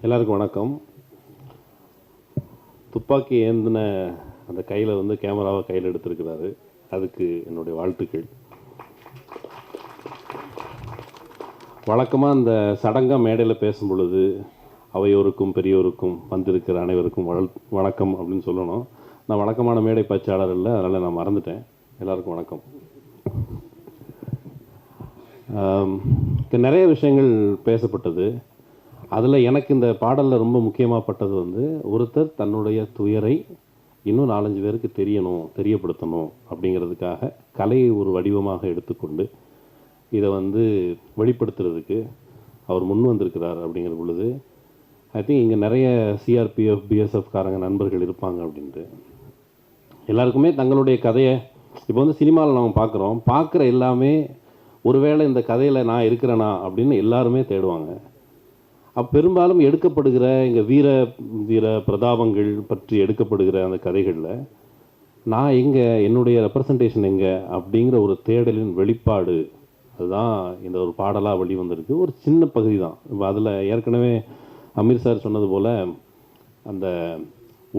எல்லாருக்கும் வணக்கம். துப்பாக்கி ஏந்தின அந்த கையில் வந்து கேமராவை கையில் எடுத்திருக்கிறாரு. அதுக்கு என்னுடைய வாழ்த்துக்கள். வழக்கமாக அந்த சடங்காக மேடையில் பேசும் பொழுது அவையோருக்கும் பெரியோருக்கும் வந்திருக்கிற அனைவருக்கும் வணக்கம் அப்படின்னு சொல்லணும். நான் வழக்கமான மேடை பேச்சாளர் இல்லை, அதனால் நான் மறந்துட்டேன். எல்லாருக்கும் வணக்கம். நிறைய விஷயங்கள் பேசப்பட்டது. அதில் எனக்கு இந்த பாடலில் ரொம்ப முக்கியமாகப்பட்டது வந்து ஒருத்தர் தன்னுடைய துயரை இன்னும் 4-5 பேருக்கு தெரியப்படுத்தணும் அப்படிங்கிறதுக்காக கலையை ஒரு வடிவமாக எடுத்துக்கொண்டு இதை வந்து வெளிப்படுத்துறதுக்கு அவர் முன் வந்திருக்கிறார். அப்படிங்கிற பொழுது ஐ திங்க் இங்கே நிறைய சிஆர்பிஎஃப் பிஎஸ்எஃப் காரங்க நண்பர்கள் இருப்பாங்க அப்படின்ட்டு. எல்லாருக்குமே தங்களுடைய கதையை இப்போ வந்து சினிமாவில் நம்ம பார்க்குற எல்லாமே ஒருவேளை இந்த கதையில் நான் இருக்கிறேனா அப்படின்னு எல்லாருமே தேடுவாங்க. பெரும்பாலும் எடுக்கப்படுகிற இங்கே வீர பிரதாபங்கள் பற்றி எடுக்கப்படுகிற அந்த கதைகளில் நான் எங்கே, என்னுடைய ரெப்ரசன்டேஷன் எங்கே அப்படிங்கிற ஒரு தேடலின் வெளிப்பாடு அதுதான் இந்த ஒரு பாடலாக வெளிவந்திருக்கு. ஒரு சின்ன பகுதி தான். இப்போ அதில் ஏற்கனவே அமீர் சார் சொன்னது போல் அந்த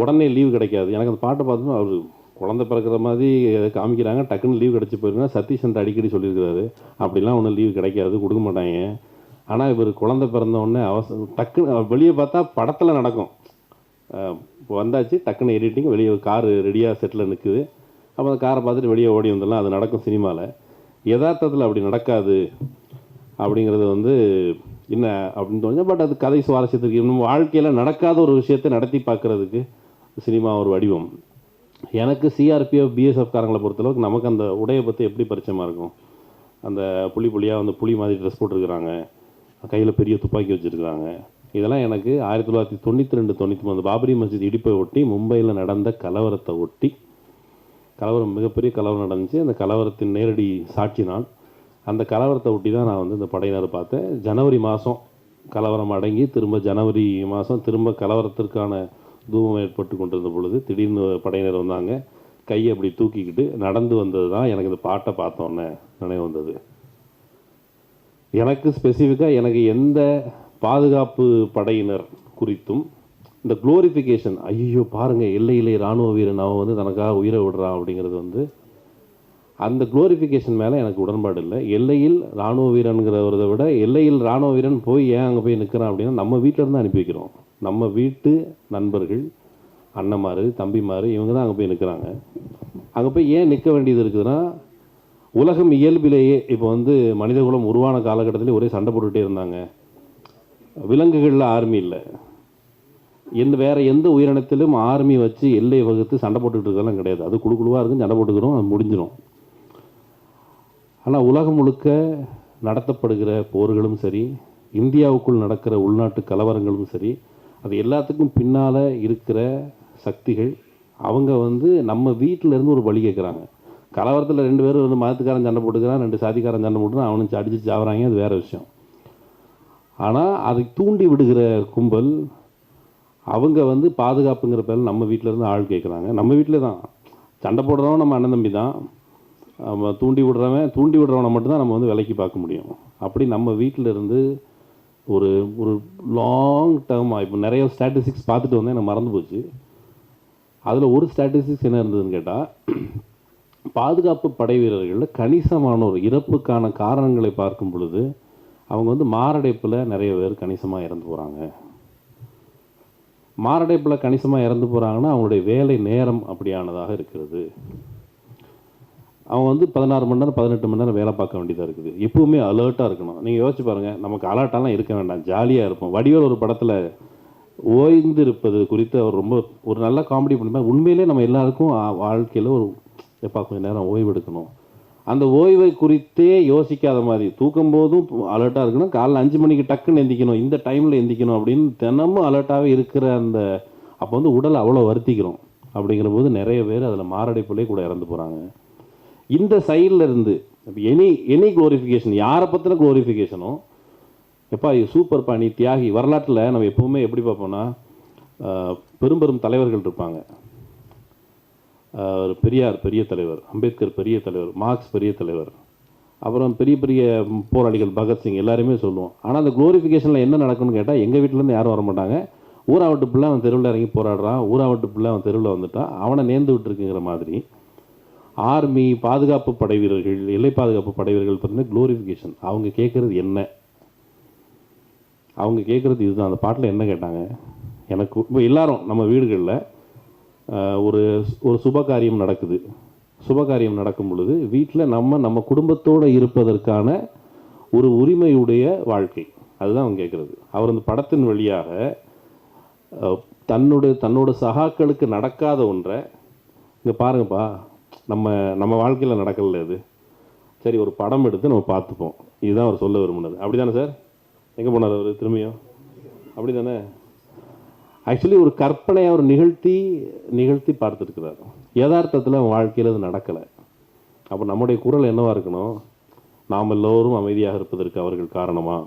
உடனே லீவு கிடைக்காது. எனக்கு அந்த பாட்டை பார்த்தோன்னா அவர் குழந்தை பிறக்கிற மாதிரி காமிக்கிறாங்க, டக்குன்னு லீவு கிடச்சி போயிருங்க. சதீஷ் சந்திர அடிக்கடி சொல்லியிருக்கிறாரு, அப்படிலாம் ஒன்றும் லீவு கிடைக்காது, கொடுக்க மாட்டாங்க. ஆனால் இவர் குழந்தை பிறந்தவுடனே டக்குன்னு வெளியே பார்த்தா படத்தில் நடக்கும். இப்போ வந்தாச்சு, டக்குன்னு எடிட்டிங், வெளியே காரு ரெடியாக செட்டில் நிற்குது. அப்போ அந்த காரை பார்த்துட்டு வெளியே ஓடி வந்துடலாம். அது நடக்கும் சினிமாவில். யதார்த்தத்தில் அப்படி நடக்காது அப்படிங்கிறது வந்து என்ன அப்படின்னு தோணுச்சு. பட் அது கதை சுவாரஸ்யத்துக்கு இன்னும் வாழ்க்கையில் நடக்காத ஒரு விஷயத்தை நடத்தி பார்க்குறதுக்கு சினிமா ஒரு வடிவம். எனக்கு சிஆர்பிஎஃப் பிஎஸ்எஃப் காரங்களை பொறுத்தளவுக்கு நமக்கு அந்த உடையை பற்றி எப்படி பரிச்சயமாக இருக்கும். அந்த புலியாக வந்து புலி மாதிரி ட்ரெஸ் போட்டிருக்கிறாங்க, கையில் பெரிய துப்பாக்கி வச்சுருக்கிறாங்க. இதெல்லாம் எனக்கு 1992-93 பாபரி மஸ்ஜித் இடிப்பை ஒட்டி மும்பையில் நடந்த கலவரத்தை ஒட்டி, கலவரம் மிகப்பெரிய கலவரம் நடந்துச்சு. அந்த கலவரத்தின் நேரடி சாட்சி நான். அந்த கலவரத்தை ஒட்டி தான் நான் வந்து இந்த படையினர் பார்த்தேன். ஜனவரி மாதம் கலவரம் அடங்கி ஜனவரி மாதம் திரும்ப கலவரத்திற்கான தூபம் ஏற்பட்டு கொண்டிருந்த பொழுது திடீர்னு படையினர் வந்தாங்க. கையை அப்படி தூக்கிக்கிட்டு நடந்து வந்தது தான் எனக்கு இந்த பாட்டை பார்த்தோன்னே நினைவு வந்தது. எனக்கு ஸ்பெசிஃபிக்காக எனக்கு எந்த பாதுகாப்பு படையினர் குறித்தும் இந்த குளோரிஃபிகேஷன், ஐயோ பாருங்கள் எல்லையிலே இராணுவ வீரன் அவன் வந்து தனக்காக உயிரை விடுறான் அப்படிங்கிறது வந்து அந்த குளோரிஃபிகேஷன் மேலே எனக்கு உடன்பாடு இல்லை. எல்லையில் இராணுவ வீரனுங்கிறத விட எல்லையில் இராணுவ வீரன் போய் ஏன் அங்கே போய் நிற்கிறான் அப்படின்னா நம்ம வீட்டில் இருந்து அனுப்பி வைக்கிறோம். நம்ம வீட்டு நண்பர்கள், அண்ணன்மார், தம்பிமார், இவங்க தான் அங்கே போய் நிற்கிறாங்க. அங்கே போய் ஏன் நிற்க வேண்டியது இருக்குதுன்னா, உலகம் இயல்பிலேயே இப்போ வந்து மனிதகுலம் உருவான காலகட்டத்திலே ஒரே சண்டை போட்டுகிட்டே இருந்தாங்க. விலங்குகளில் ஆர்மி இல்லை, வேறு எந்த உயிரினத்திலும் ஆர்மி வச்சு எல்லை வகுத்து சண்டை போட்டுக்கிட்டு இருக்கலாம் கிடையாது. அது குழுவாக இருக்கும், சண்டை போட்டுக்கிறோம், அது முடிஞ்சிடும். ஆனால் உலகம் முழுக்க நடத்தப்படுகிற போர்களும் சரி, இந்தியாவுக்குள் நடக்கிற உள்நாட்டு கலவரங்களும் சரி, அது எல்லாத்துக்கும் பின்னால் இருக்கிற சக்திகள் அவங்க வந்து நம்ம வீட்டில் இருந்து ஒரு பலி கேட்குறாங்க. கலவரத்தில் 2 பேரும் வந்து மதத்துக்காரன் சண்டை போட்டுக்கிறான், 2 சாதிக்காரன் சண்டை போட்டுக்கிறான், அவனுக்கு அடித்து சாவறாங்க, அது வேறு விஷயம். ஆனால் அதை தூண்டி விடுகிற கும்பல் அவங்க வந்து பாதுகாப்புங்கிற பேரில் நம்ம வீட்டில் இருந்து ஆள் கேட்குறாங்க. நம்ம வீட்டில் தான் சண்டை போடுறவன் நம்ம அண்ணன் தம்பி தான். நம்ம தூண்டி விடுறவனை மட்டும்தான் நம்ம வந்து விலைக்கு பார்க்க முடியும். அப்படி நம்ம வீட்டில் இருந்து ஒரு லாங் டேர்மாக இப்போ நிறைய ஸ்டாட்டிஸ்டிக்ஸ் பார்த்துட்டு வந்தேன், எனக்கு மறந்து போச்சு. அதில் ஒரு ஸ்டாட்டிஸ்டிக்ஸ் என்ன இருந்ததுன்னு கேட்டால், பாதுகாப்பு படை வீரர்களில் கணிசமானோர் இறப்புக்கான காரணங்களை பார்க்கும் பொழுது அவங்க வந்து மாரடைப்பில் நிறைய பேர் கணிசமாக இறந்து போகிறாங்க. மாரடைப்பில் கணிசமாக இறந்து போகிறாங்கன்னா அவங்களுடைய வேலை நேரம் அப்படியானதாக இருக்கிறது. அவங்க வந்து 16 மணி நேரம் 18 மணி நேரம் வேலை பார்க்க வேண்டியதாக இருக்குது. எப்பவுமே அலர்ட்டாக இருக்கணும். நீங்கள் யோசிச்சு பாருங்கள், நமக்கு அலர்ட்டாலாம் இருக்க வேண்டாம், ஜாலியாக இருப்போம். வடிவேல் ஒரு படத்தில் ஓய்ந்து இருப்பது குறித்து அவர் ரொம்ப ஒரு நல்ல காமெடி பண்ணிப்பார். உண்மையிலே நம்ம எல்லாருக்கும் வாழ்க்கையில் எப்போ கொஞ்சம் நேரம் ஓய்வு எடுக்கணும், அந்த ஓய்வை குறித்தே யோசிக்காத மாதிரி, தூக்கும் போதும் அலர்ட்டாக இருக்கணும், காலைல 5 மணிக்கு டக்குன்னு எந்திக்கணும், இந்த டைமில் எந்திக்கணும் அப்படின்னு தினமும் அலர்ட்டாகவே இருக்கிற அந்த அப்போ வந்து உடலை அவ்வளோ வருத்திக்கிறோம். அப்படிங்கிற போது நிறைய பேர் அதில் மாரடைப்புலேயே கூட இறந்து போகிறாங்க. இந்த சைடில் இருந்து எனி குளோரிஃபிகேஷன், யாரை பற்றின குளோரிஃபிகேஷனும் எப்பா சூப்பர் பாணி தியாகி. வரலாற்றில் நம்ம எப்போவுமே எப்படி பார்ப்போம்னா, பெரும் தலைவர்கள் இருப்பாங்க. பெரியார் பெரிய தலைவர், அம்பேத்கர் பெரிய தலைவர், மார்க்ஸ் பெரிய தலைவர், அப்புறம் பெரிய பெரிய போராளிகள் பகத்சிங் எல்லாருமே சொல்லுவோம். ஆனால் அந்த குளோரிஃபிகேஷனில் என்ன நடக்கும்னு கேட்டால் எங்கள் வீட்டிலேருந்து யாரும் வர மாட்டாங்க. ஊராவட்டு பிள்ளை அவன் தெருவில் இறங்கி போராடுறான், ஊராவட்டு பிள்ளை அவன் தெருவில் வந்துட்டான், அவனை நேர்ந்து விட்டுருக்குங்கிற மாதிரி ஆர்மி, பாதுகாப்பு படை வீரர்கள், எல்லை பாதுகாப்பு படை வீரர்கள் பார்த்தீங்கன்னா குளோரிஃபிகேஷன். அவங்க கேட்குறது என்ன? அவங்க கேட்குறது இதுதான். அந்த பாட்டில் என்ன கேட்டாங்க? எனக்கு இப்போ எல்லாரும் நம்ம வீடுகளில் ஒரு ஒரு சுபகாரியம் நடக்குது. சுபகாரியம் நடக்கும் பொழுது வீட்டில் நம்ம குடும்பத்தோடு இருப்பதற்கான ஒரு உரிமையுடைய வாழ்க்கை, அதுதான் அவங்க கேட்குறது. அவர் அந்த படத்தின் வழியாக தன்னோட சகாக்களுக்கு நடக்காத ஒன்றை, இங்கே பாருங்கப்பா, நம்ம வாழ்க்கையில் நடக்கல இது, சரி ஒரு படம் எடுத்து நம்ம பார்த்துப்போம், இதுதான் அவர் சொல்ல விரும்பினது. அப்படி தானே சார்? எங்கே போனார் அவர் திரும்பியும்? அப்படி தானே? ஆக்சுவலி ஒரு கற்பனையை அவர் நிகழ்த்தி பார்த்துருக்கிறார். யதார்த்தத்தில் அவன் வாழ்க்கையில் அது நடக்கலை. அப்போ நம்முடைய குரல் என்னவாக இருக்கணும்? நாம் எல்லோரும் அமைதியாக இருப்பதற்கு அவர்கள் காரணமா?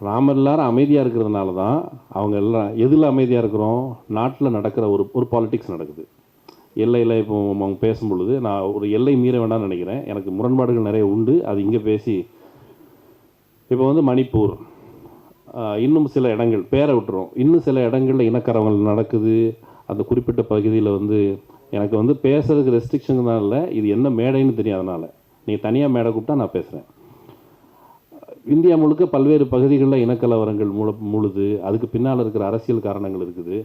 நாம் எல்லாரும் அமைதியாக இருக்கிறதுனால தான் அவங்க எல்லாம் எதில் அமைதியாக இருக்கிறோம்? நாட்டில் நடக்கிற ஒரு பாலிட்டிக்ஸ் நடக்குது. எல்லையில் இப்போ அவங்க பேசும்பொழுது நான் ஒரு எல்லை மீற வேண்டாம்னு நினைக்கிறேன். எனக்கு முரண்பாடுகள் நிறைய உண்டு, அது இங்கே பேசி. இப்போ வந்து மணிப்பூர், இன்னும் சில இடங்கள் பேரை விட்டுரும், இன்னும் சில இடங்களில் இனக்கரவங்கள் நடக்குது. அந்த குறிப்பிட்ட பகுதியில் வந்து எனக்கு வந்து பேசுறதுக்கு ரெஸ்ட்ரிக்ஷன் தான் இல்லை, இது என்ன மேடைன்னு தெரியும். அதனால் நீங்கள் தனியாக மேடை கூப்பிட்டா நான் பேசுகிறேன். இந்தியா முழுக்க பல்வேறு பகுதிகளில் இனக்கலவரங்கள் முழுது. அதுக்கு பின்னால் இருக்கிற அரசியல் காரணங்கள் இருக்குது.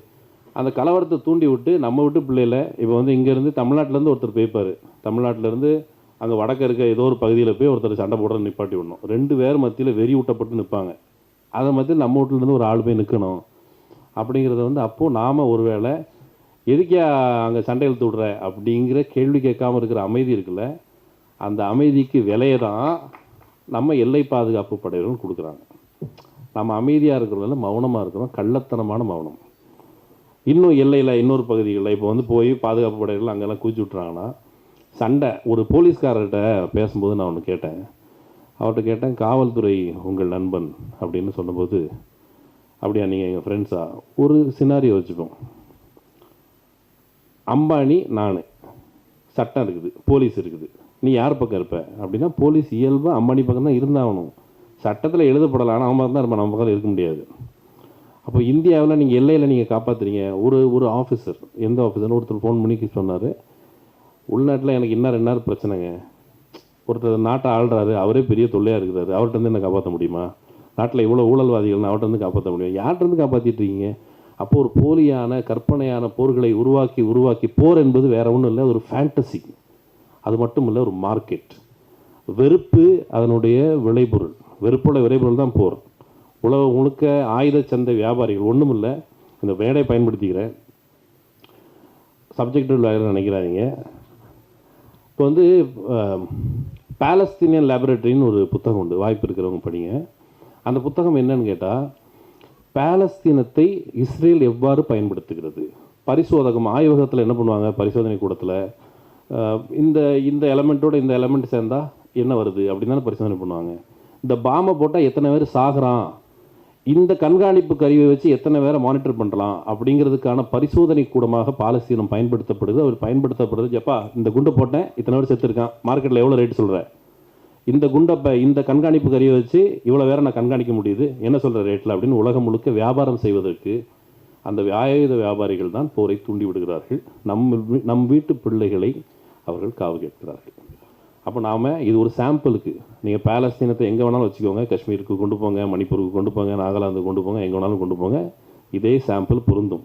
அந்த கலவரத்தை தூண்டி விட்டு நம்ம விட்டு பிள்ளைகளை இப்போ வந்து இங்கேருந்து தமிழ்நாட்டிலேருந்து ஒருத்தர் போய்ப்பார், தமிழ்நாட்டிலேருந்து அங்கே வடக்க இருக்க ஏதோ ஒரு பகுதியில் போய் ஒருத்தர் சண்டை போடுற நிப்பாட்டி விடணும். 2 பேர் மத்தியில் வெறி ஊட்டப்பட்டு நிற்பாங்க. அதை மத்தியில் நம்ம வீட்டிலேருந்து ஒரு ஆள் போய் நிற்கணும் அப்படிங்கிறத வந்து அப்போது நாம் ஒரு வேளை எதுக்கே அங்கே சண்டை இழுத்து விடுற அப்படிங்கிற கேள்வி கேட்காமல் இருக்கிற அமைதி இருக்குல்ல, அந்த அமைதிக்கு விலையை தான் நம்ம எல்லை பாதுகாப்பு படையினர்கள் கொடுக்குறாங்க. நம்ம அமைதியாக இருக்கிறதுல மௌனமாக இருக்கிறோம், கள்ளத்தனமான மௌனம். இன்னும் எல்லையில் இன்னொரு பகுதிகளில் இப்போ வந்து போய் பாதுகாப்பு படையினர்கள் அங்கெல்லாம் குதிச்சு விட்றாங்கன்னா சண்டை. ஒரு போலீஸ்காரர்கிட்ட பேசும்போது நான் ஒன்று கேட்டேன். அவர்கிட்ட கேட்டேன், காவல்துறை உங்கள் நண்பன் அப்படின்னு சொன்னபோது, அப்படியா நீங்கள் எங்கள் ஃப்ரெண்ட்ஸா? ஒரு சினாரியோ வச்சுப்போம். அம்பானி, நான், சட்டம் இருக்குது, போலீஸ் இருக்குது, நீ யார் பக்கம் இருப்ப அப்படின்னா போலீஸ் இயல்பாக அம்பானி பக்கம் தான் இருந்தாகணும். சட்டத்தில் எழுதப்படலாம், ஆனால் அவன் தான் இருப்பான், நம்ம பக்கம் இருக்க முடியாது. அப்போ இந்தியாவில் நீங்கள் எல்லையில் நீங்கள் காப்பாற்றுறீங்க. ஒரு ஆஃபீஸர், எந்த ஆஃபீஸர்னு ஒருத்தர் ஃபோன் பண்ணி சொன்னார், உள்நாட்டில் எனக்கு இன்னும் 2 நாள் பிரச்சனைங்க, ஒருத்தர் நாட்டை ஆள்றாரு, அவரே பெரிய தொல்லையாக இருக்கிறாரு, அவர்கிட்ட வந்து என்ன காப்பாற்ற முடியுமா? நாட்டில் இவ்வளோ ஊழல்வாதிகள்னு அவர்கிட்ட வந்து காப்பாற்ற முடியும்? யார்கிட்ட காப்பாற்றிட்டு இருக்கீங்க? அப்போது ஒரு போலியான கற்பனையான போர்களை உருவாக்கி போர் என்பது வேறு ஒன்றும் இல்லை, ஒரு ஃபேண்டசி. அது மட்டும் இல்லை, ஒரு மார்க்கெட். வெறுப்பு அதனுடைய விளைபொருள், வெறுப்போட விளைபொருள் தான் போர். உலகம் முழுக்க ஆயுத சந்தை வியாபாரிகள், ஒன்றும் இல்லை, இந்த வேடை பயன்படுத்திக்கிறேன், சப்ஜெக்டிவ் நினைக்கிறாதீங்க. இப்போ வந்து பாலஸ்தீனியன் லேபரேட்டரின்னு ஒரு புத்தகம் உண்டு, வாய்ப்பு இருக்கிறவங்க படிங்க. அந்த புத்தகம் என்னன்னு கேட்டால், பாலஸ்தீனத்தை இஸ்ரேல் எவ்வாறு பயன்படுத்துகிறது, பரிசோதகம் ஆய்வகத்தில் என்ன பண்ணுவாங்க, பரிசோதனை கூடத்தில் இந்த எலமெண்ட்டோட இந்த எலமெண்ட் சேர்ந்தால் என்ன வருது அப்படின்னு தானே பரிசோதனை பண்ணுவாங்க. இந்த பாம்பை போட்டால் எத்தனை பேர் சாகுறான், இந்த கண்காணிப்பு கருவியை வச்சு எத்தனை பேரை மானிட்டர் பண்ணலாம் அப்படிங்கிறதுக்கான பரிசோதனை கூடமாக பாலஸ்தீனம் பயன்படுத்தப்படுது. அவர் பயன்படுத்தப்படுது, எப்பா இந்த குண்டை போட்டேன், இத்தனை பேர் செத்துருக்கான், மார்க்கெட்டில் எவ்வளோ ரேட்டு சொல்கிறேன், இந்த குண்டை இந்த கண்காணிப்பு கருவியை வச்சு இவ்வளோ வேற நான் கண்காணிக்க முடியுது, என்ன சொல்கிற ரேட்டில் அப்படின்னு உலகம் முழுக்க வியாபாரம் செய்வதற்கு அந்த ஆயுத வியாபாரிகள் தான் போரை தூண்டி விடுகிறார்கள். நம் வீட்டு பிள்ளைகளை அவர்கள் காவு கேட்கிறார்கள். அப்போ நாம் இது ஒரு சாம்பிளுக்கு, நீங்கள் பாலஸ்தீனத்தை எங்கே வேணாலும் வச்சுக்கோங்க, காஷ்மீருக்கு கொண்டு போங்க, மணிப்பூருக்கு கொண்டு போங்க, நாகாலாந்துக்கு கொண்டு போங்க, எங்கே வேணாலும் கொண்டு போங்க, இதே சாம்பிள் பொருந்தும்.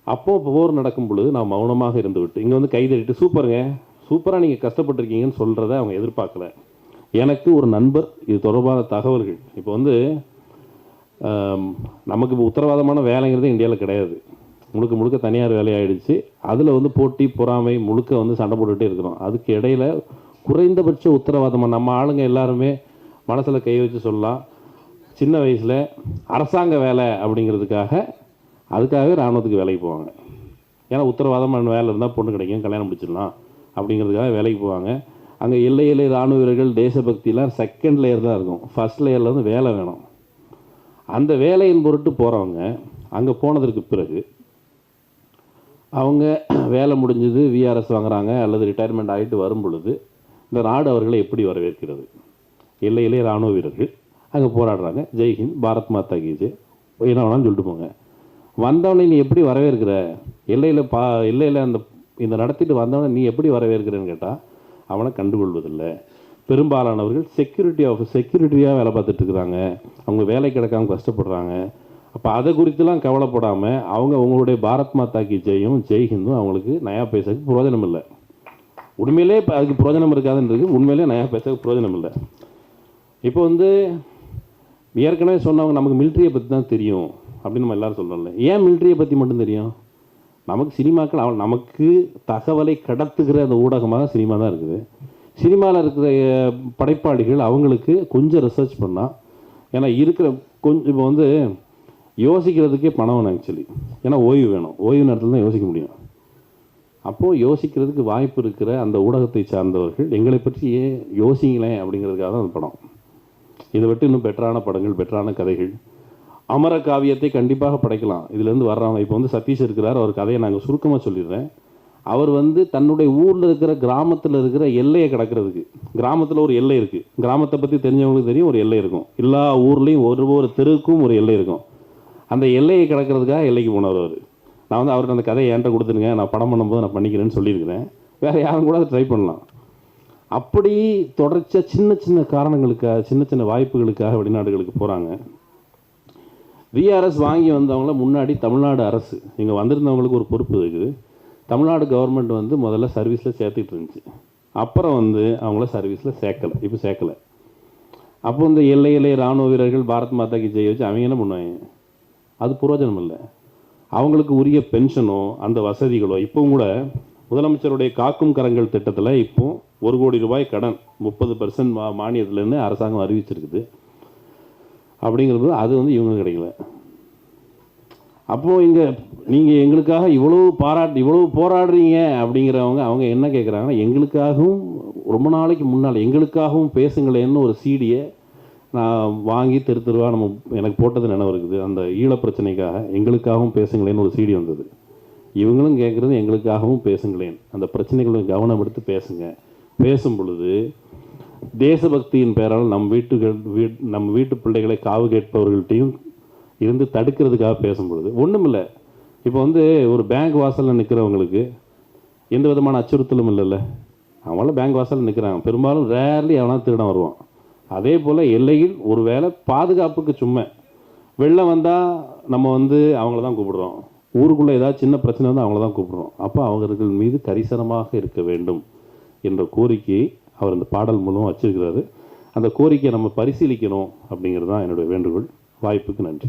அப்போது போர் நடக்கும் பொழுது நான் மௌனமாக இருந்துவிட்டு இங்கே வந்து கைதறிட்டு சூப்பருங்க, சூப்பராக நீங்கள் கஷ்டப்பட்டுருக்கீங்கன்னு சொல்கிறத அவங்க எதிர்பார்க்கல. எனக்கு ஒரு நண்பர் இது தொடர்பான தகவல்கள், இப்போ வந்து நமக்கு இப்போ உத்தரவாதமான வேலைங்கிறது இந்தியாவில் கிடையாது, முழுக்க தனியார் வேலையாயிடுச்சு. அதில் வந்து போட்டி பொறாமை முழுக்க வந்து சண்டை போட்டுகிட்டே இருக்கிறோம். அதுக்கு இடையில் குறைந்தபட்ச உத்தரவாதமாக நம்ம ஆளுங்க எல்லாருமே மனசில் கை வச்சு சொல்லலாம், சின்ன வயசில் அரசாங்க வேலை அதுக்காகவே இராணுவத்துக்கு வேலைக்கு போவாங்க. ஏன்னா உத்தரவாதமான வேலை இருந்தால் பொண்ணு கிடைக்கும், கல்யாணம் முடிச்சிடலாம் அப்படிங்கிறதுக்காக வேலைக்கு போவாங்க. அங்கே எல்லையிலே இராணுவ வீரர்கள் தேசபக்திலாம் செகண்ட் லேயர் தான் இருக்கும், ஃபஸ்ட் லேயரில் வந்து வேலை வேணும். அந்த வேலையின் பொருட்டு போகிறவங்க அங்கே போனதற்கு பிறகு அவங்க வேலை முடிஞ்சது, விஆர்எஸ் வாங்குறாங்க அல்லது ரிட்டையர்மெண்ட் ஆகிட்டு வரும் பொழுது இந்த நாடு அவர்களை எப்படி வரவேற்கிறது? எல்லையிலே இராணுவ வீரர்கள் அங்கே போராடுறாங்க, ஜெய்ஹிந்த், பாரத் மாதா கி ஜெய், என்ன வேணாலும் சொல்லிட்டு போங்க. வந்தவனை நீ எப்படி வரவேற்கிற? எல்லையில் இந்த நடத்திட்டு வந்தவனை நீ எப்படி வரவேற்கிறேன்னு கேட்டால் அவனை கண்டுகொள்வதில்லை. பெரும்பாலானவர்கள் செக்யூரிட்டியாக வேலை பார்த்துட்டு இருக்கிறாங்க, அவங்க வேலை கிடைக்காம கஷ்டப்படுறாங்க. அப்போ அதை குறித்துலாம் கவலைப்படாமல் அவங்க உங்களுடைய பாரத் மாதா கி ஜெயும் ஜெய்ஹிந்தும் அவங்களுக்கு நயா பைசாவுக்கு பிரயோஜனம் இல்லை. உண்மையிலே இப்போ அதுக்கு பிரயோஜனம் இருக்காதுன்றது, உண்மையிலே நயா பைசாவுக்கு பிரயோஜனம் இல்லை. இப்போ ஏற்கனவே சொன்னவங்க நமக்கு மிலிட்ரியை பற்றி தான் தெரியும் அப்படின்னு நம்ம எல்லோரும் சொல்கிறோம்ல. ஏன் மிலிட்ரியை பற்றி மட்டும் தெரியும்? நமக்கு சினிமாக்கள் நமக்கு தகவலை கடத்துகிற அந்த ஊடகமாக சினிமா தான் இருக்குது. சினிமாவில் இருக்கிற படைப்பாளிகள் அவங்களுக்கு கொஞ்சம் ரிசர்ச் பண்ணால், ஏன்னா இருக்கிற கொஞ்சம் இப்போ யோசிக்கிறதுக்கே பணம் வேணும் ஆக்சுவலி. ஏன்னா ஓய்வு வேணும், ஓய்வு நேரத்தில் தான் யோசிக்க முடியும். அப்போது யோசிக்கிறதுக்கு வாய்ப்பு இருக்கிற அந்த ஊடகத்தை சார்ந்தவர்கள் எங்களை பற்றி ஏன் யோசிங்களேன் அப்படிங்கிறதுக்காக தான் அந்த படம். இதை விட்டு இன்னும் பெட்டரான படங்கள், பெட்டரான கதைகள், அமர காவியத்தை கண்டிப்பாக படைக்கலாம். இதுலேருந்து வர்றவங்க இப்போ சதீஷ் இருக்கிறார், அவர் கதையை நாங்கள் சுருக்கமாக சொல்லிடுறேன். அவர் தன்னுடைய ஊரில் இருக்கிற கிராமத்தில் இருக்கிற எல்லையை கடக்கிறதுக்கு, கிராமத்தில் ஒரு எல்லை இருக்குது, கிராமத்தை பற்றி தெரிஞ்சவங்களுக்கு தெரியும், ஒரு எல்லை இருக்கும். எல்லா ஊர்லேயும் ஒரு தெருவுக்கும் ஒரு எல்லை இருக்கும். அந்த எல்லையை கடக்கிறதுக்காக எல்லைக்கு போனவர் அவர். நான் அவர்கிட்ட அந்த கதையை என்கிட்ட கொடுத்துருங்க, நான் படம் பண்ணும்போது நான் பண்ணிக்கிறேன்னு சொல்லியிருக்கிறேன். வேறு யாரும் கூட அதை ட்ரை பண்ணலாம். அப்படி தொடர்ச்சியாக சின்ன சின்ன காரணங்களுக்காக, சின்ன சின்ன வாய்ப்புகளுக்காக வெளிநாடுகளுக்கு போகிறாங்க. விஆர்எஸ் வாங்கி வந்தவங்கள முன்னாடி தமிழ்நாடு அரசு, இங்கே வந்திருந்தவங்களுக்கு ஒரு பொறுப்பு இருக்குது. தமிழ்நாடு கவர்மெண்ட் முதல்ல சர்வீஸில் சேர்த்துக்கிட்டு இருந்துச்சு. அப்புறம் அவங்கள சர்வீஸில் சேர்க்கலை, இப்போ சேர்க்கலை. அப்போ இந்த எல்லையிலே இராணுவ வீரர்கள் பாரத் மாதா கி ஜெய் வச்சு அவங்க என்ன பண்ணுவாங்க? அது பிரயோஜனம் இல்லை. அவங்களுக்கு உரிய பென்ஷனோ அந்த வசதிகளோ, இப்போவும் கூட முதலமைச்சருடைய காக்கும் கரங்கள் திட்டத்தில் இப்போ 1 கோடி ரூபாய் கடன் 30% மானியத்திலேருந்து அரசாங்கம் அறிவிச்சிருக்குது. அப்படிங்கிறது அது இவங்க கிடைக்கல. அப்போது இங்கே நீங்கள் எங்களுக்காக இவ்வளவு போராடுறீங்க அப்படிங்கிறவங்க அவங்க என்ன கேட்குறாங்கன்னா, எங்களுக்காகவும் ரொம்ப நாளைக்கு முன்னால் எங்களுக்காகவும் பேசுங்களேன்னு ஒரு சீடியை நான் வாங்கி தெருவா எனக்கு போட்டது நினைவு இருக்குது. அந்த ஈழப்பிரச்சனைக்காக எங்களுக்காகவும் பேசுங்களேன்னு ஒரு சீடி வந்தது. இவங்களும் கேட்குறது எங்களுக்காகவும் பேசுங்களேன், அந்த பிரச்சனைகளை கவனம் எடுத்து பேசுங்க. பேசும் பொழுது தேசபக்தியின் பேரால் நம் வீட்டு பிள்ளைகளை காவு கேட்பவர்கள்ட்டையும் இருந்து தடுக்கிறதுக்காக பேசும் பொழுது ஒன்றும் இல்லை. இப்போ ஒரு பேங்க் வாசலில் நிற்கிறவங்களுக்கு எந்த விதமான அச்சுறுத்தலும் இல்லைல்ல. அவங்களாம் பேங்க் வாசலில் நிற்கிறாங்க. பெரும்பாலும் ரேர்லி எவனா திருடம் வருவான். அதே போல் எல்லையில் ஒரு வேளை பாதுகாப்புக்கு சும்மா வெள்ளம் வந்தால் நம்ம அவங்கள தான் கூப்பிடுறோம். ஊருக்குள்ளே ஏதாவது சின்ன பிரச்சனை அவங்கள தான் கூப்பிடுறோம். அப்போ அவர்கள் மீது கரிசனமாக இருக்க வேண்டும் என்ற கோரிக்கையை அவர் அந்த பாடல் மூலம் வச்சிருக்கிறாரு. அந்த கோரிக்கையை நம்ம பரிசீலிக்கணும் அப்படிங்கிறது தான் என்னுடைய வேண்டுகோள். வாய்ப்புக்கு நன்றி.